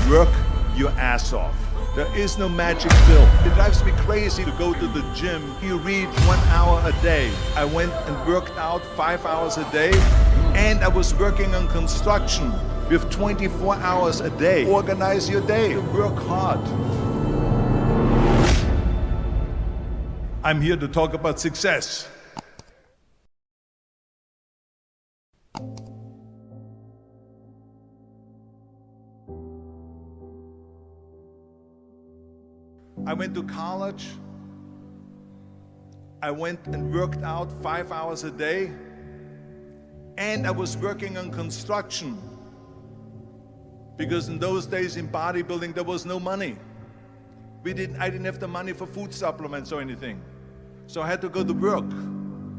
Work your ass off. There is no magic pill. It drives me crazy to go to the gym. You read 1 hour a day. I went and worked out 5 hours a day, and I was working on construction with 24 hours a day. Organize your day. Work hard. I'm here to talk about success. I went to college. I went and worked out 5 hours a day, and I was working on construction, because in those days in bodybuilding there was no money. I didn't have the money for food supplements or anything, so I had to go to work.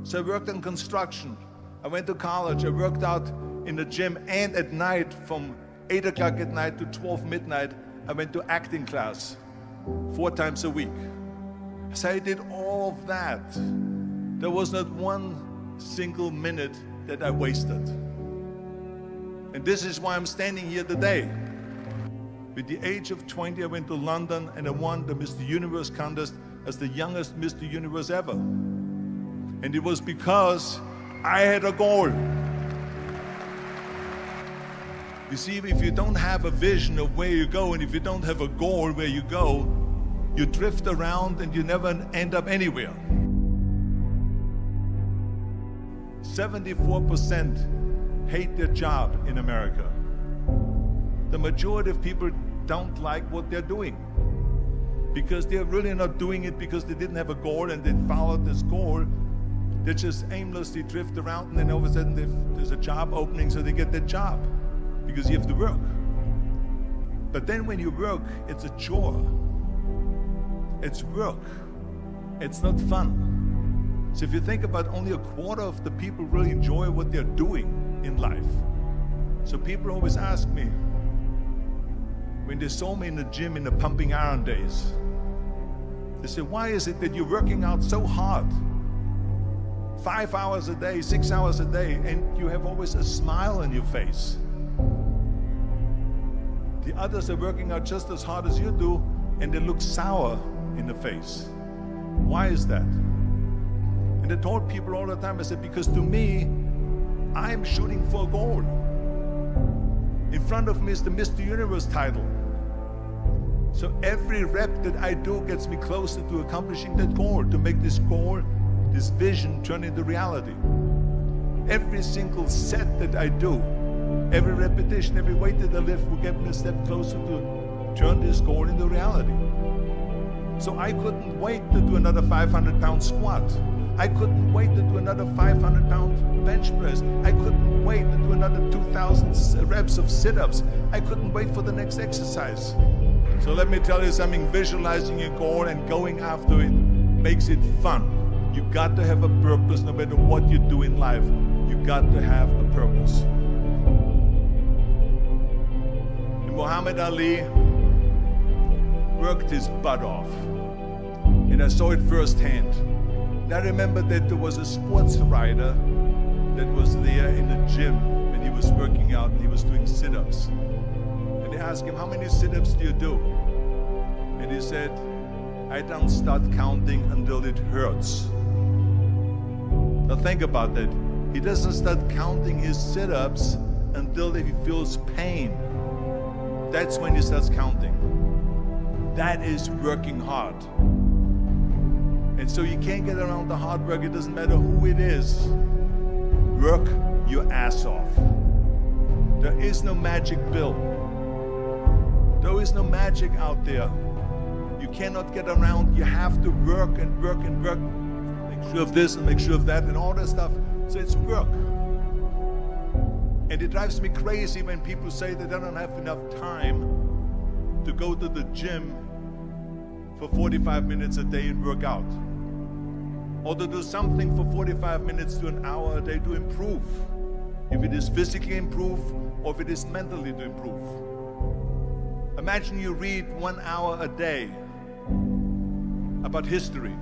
So I worked on construction. I went to college. I worked out in the gym, and at night from 8 o'clock at night to 12 midnight I went to acting class 4 times a week. So I did all of that. There was not one single minute that I wasted. And this is why I'm standing here today. With the age of 20, I went to London and I won the Mr. Universe contest as the youngest Mr. Universe ever. And it was because I had a goal. You see, if you don't have a vision of where you go, and if you don't have a goal where you go, you drift around and you never end up anywhere. 74% hate their job in America. The majority of people don't like what they're doing, because they're really not doing it because they didn't have a goal and they followed this goal. They just aimlessly drift around, and then all of a sudden there's a job opening, so they get that job because you have to work. But then when you work, it's a chore. It's work. It's not fun. So if you think about, only a quarter of the people really enjoy what they're doing in life. So people always ask me, when they saw me in the gym in the pumping iron days, they say, why is it that you're working out so hard? 5 hours a day, 6 hours a day, and you have always a smile on your face. The others are working out just as hard as you do, and they look sour in the face. Why is that? And I told people all the time, I said, because to me, I'm shooting for a goal. In front of me is the Mr. Universe title. So every rep that I do gets me closer to accomplishing that goal, to make this goal, this vision, turn into reality. Every single set that I do, every repetition, every weight that I lift will get me a step closer to turn this goal into reality. So I couldn't wait to do another 500-pound squat. I couldn't wait to do another 500-pound bench press. I couldn't wait to do another 2,000 reps of sit-ups. I couldn't wait for the next exercise. So let me tell you something, visualizing your goal and going after it makes it fun. You got to have a purpose no matter what you do in life. You got to have a purpose. Muhammad Ali worked his butt off, and I saw it firsthand. And I remember that there was a sports writer that was there in the gym when he was working out and he was doing sit-ups. And they asked him, how many sit-ups do you do? And he said, I don't start counting until it hurts. Now think about that. He doesn't start counting his sit-ups until he feels pain. That's when he starts counting. That is working hard. And so you can't get around the hard work. It doesn't matter who it is. Work your ass off. There is no magic pill. There is no magic out there. You cannot get around. You have to work and work and work. Make sure of this and make sure of that and all that stuff. So it's work. And it drives me crazy when people say that they don't have enough time to go to the gym for 45 minutes a day and work out. Or to do something for 45 minutes to an hour a day to improve. If it is physically improve or if it is mentally to improve. Imagine you read 1 hour a day about history.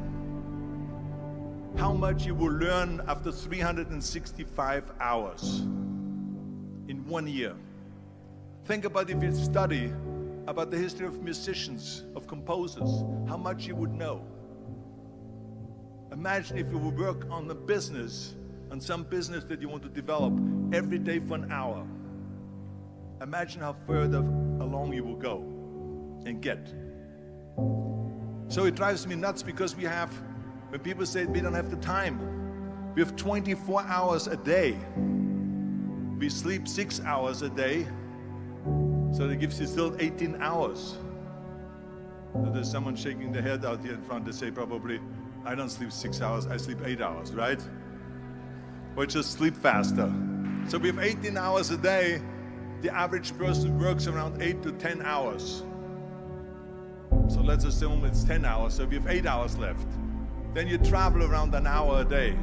How much you will learn after 365 hours in 1 year. Think about if you study about the history of musicians, of composers, how much you would know. Imagine if you would work on a business, on some business that you want to develop every day for an hour. Imagine how further along you will go and get. So it drives me nuts because when people say we don't have the time, we have 24 hours a day. We sleep 6 hours a day, so that gives you still 18 hours. So there's someone shaking their head out here in front. They say probably, I don't sleep 6 hours, I sleep 8 hours, right? Or just sleep faster. So we have 18 hours a day. The average person works around 8 to 10 hours. So let's assume it's 10 hours, so we have 8 hours left. Then you travel around an hour a day,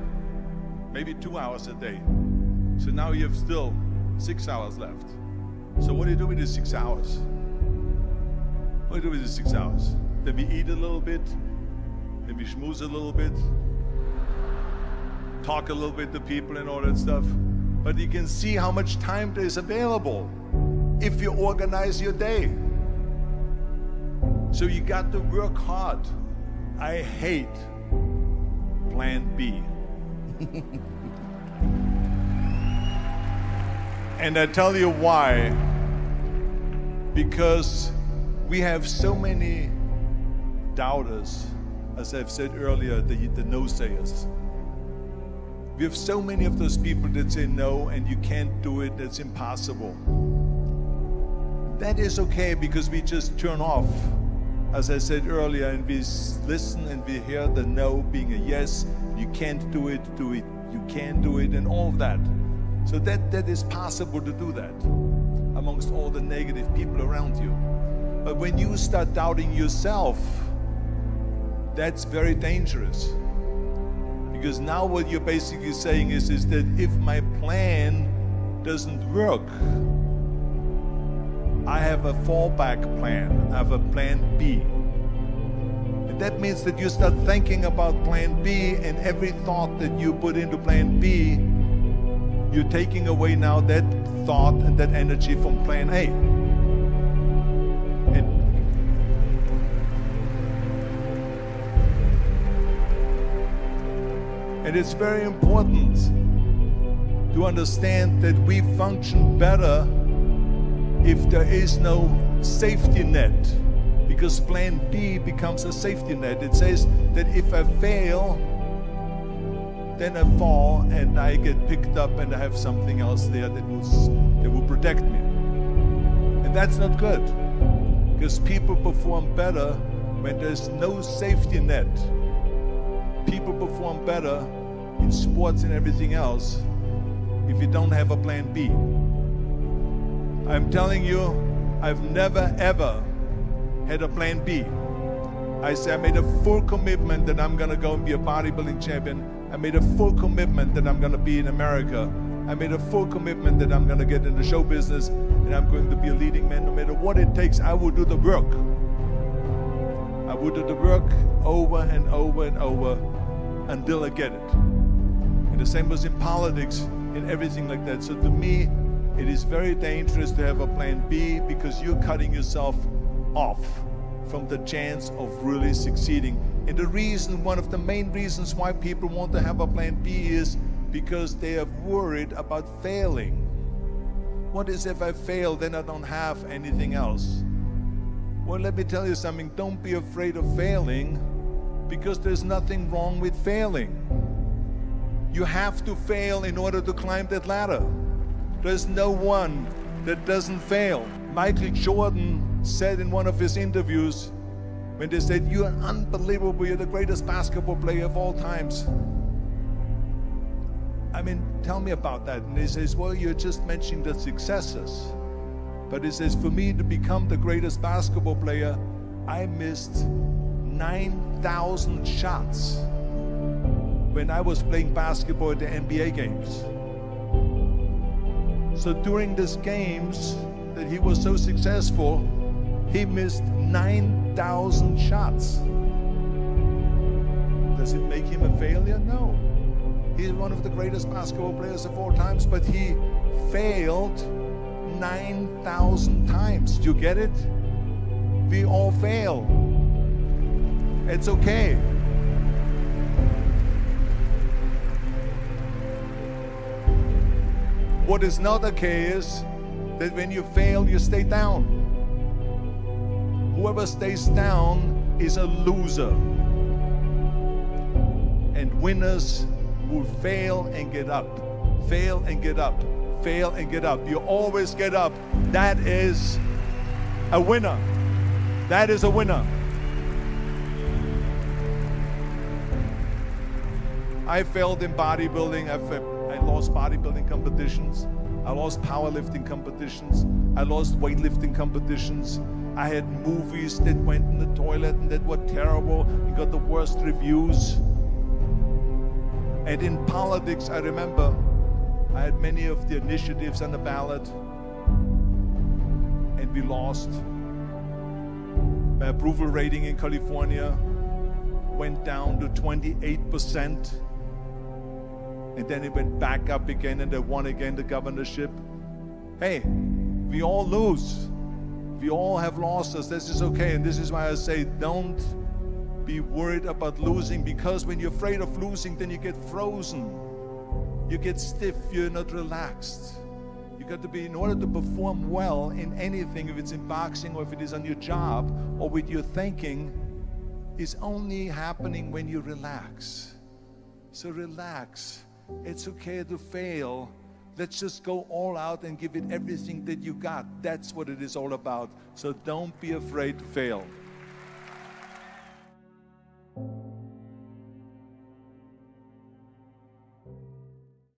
maybe 2 hours a day. So now you have still 6 hours left. So what do you do with these 6 hours? What do you do with these 6 hours? Then we eat a little bit, then we schmooze a little bit, talk a little bit to people and all that stuff. But you can see how much time there is available if you organize your day. So you got to work hard. I hate plan B. And I tell you why. Because we have so many doubters, as I've said earlier, the no-sayers. We have so many of those people that say no and you can't do it, that's impossible. That is okay because we just turn off, as I said earlier, and we listen and we hear the no being a yes. You can't do it, you can do it, and all of that. So that is possible to do that amongst all the negative people around you. But when you start doubting yourself, that's very dangerous. Because now what you're basically saying is that if my plan doesn't work, I have a fallback plan, I have a plan B. And that means that you start thinking about plan B, and every thought that you put into plan B, you're taking away now that thought and that energy from plan A. And it's very important to understand that we function better if there is no safety net, because plan B becomes a safety net. It says that if I fail, then I fall and I get picked up and I have something else there that will protect me. And that's not good, because people perform better when there's no safety net. People perform better in sports and everything else if you don't have a plan B. I'm telling you, I've never ever had a plan B. I made a full commitment that I'm gonna go and be a bodybuilding champion. I made a full commitment that I'm gonna be in America. I made a full commitment that I'm gonna get in the show business and I'm going to be a leading man. No matter what it takes, I will do the work. I will do the work over and over and over until I get it. And the same was in politics and everything like that. So to me, it is very dangerous to have a plan B, because you're cutting yourself off from the chance of really succeeding. And the reason, one of the main reasons why people want to have a plan B is because they are worried about failing. What is if I fail, then I don't have anything else? Well, let me tell you something. Don't be afraid of failing, because there's nothing wrong with failing. You have to fail in order to climb that ladder. There's no one that doesn't fail. Michael Jordan said in one of his interviews, when they said, "You're unbelievable, you're the greatest basketball player of all times." I mean, tell me about that. And he says, well, you're just mentioning the successes. But he says, for me to become the greatest basketball player, I missed 9,000 shots when I was playing basketball at the NBA games. So during these games that he was so successful, he missed 9,000 shots. Does it make him a failure? No. He's one of the greatest basketball players of all times, but he failed 9,000 times. Do you get it? We all fail. It's okay. What is not okay is that when you fail, you stay down. Whoever stays down is a loser. And winners will fail and get up, fail and get up, fail and get up. You always get up. That is a winner. That is a winner. I failed in bodybuilding. I lost bodybuilding competitions. I lost powerlifting competitions. I lost weightlifting competitions. I had movies that went in the toilet and that were terrible and got the worst reviews. And in politics, I remember I had many of the initiatives on the ballot, and we lost. My approval rating in California went down to 28%. And then it went back up again, and they won again the governorship. Hey, we all lose. We all have losses. This is okay. And this is why I say don't be worried about losing, because when you're afraid of losing, then you get frozen. You get stiff. You're not relaxed. You got to be, in order to perform well in anything, if it's in boxing or if it is on your job or with your thinking, is only happening when you relax. So relax. It's okay to fail. Let's just go all out and give it everything that you got. That's what it is all about. So don't be afraid to fail.